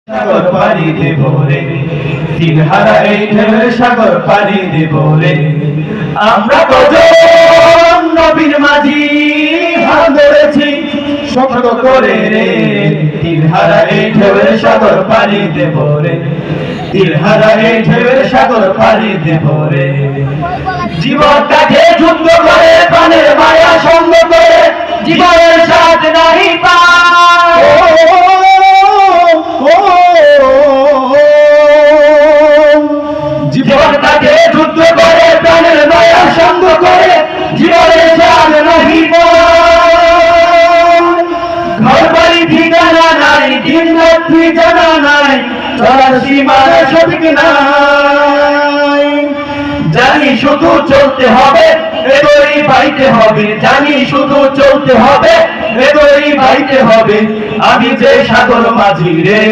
সাগর পাড়ি দেব রে, দিনহারা এই ঢেউয়ের সাগর পাড়ি দেব রে। আমরা কজন নবীর মাঝি হাল ধরেছি শক্ত করে রে, দিনহারা এই ঢেউয়ের সাগর পাড়ি দেব রে, দিনহারা এই ঢেউয়ের সাগর পাড়ি দেব রে। জীবনটাকে যুদ্ধ করে প্রাণের মায়া সঙ্গ করে জীবনের স্বাদ নাহি পায়। জীবনটাকে যুদ্ধ করে প্রাণের মায়া সঙ্গ করে জীবনের স্বাদ নাহি পায়। ঘর বাড়ি ঠিকানা নাই, দিন রাত্রি জানা নাই, চলার সীমার সঠিক নাই। জানি শুধু চলতে হবে, এগোই বাইতে হবে, জানি শুধু চলতে হবে, এগোই বাইতে হবে। আমি যে সাগর মাঝি রে।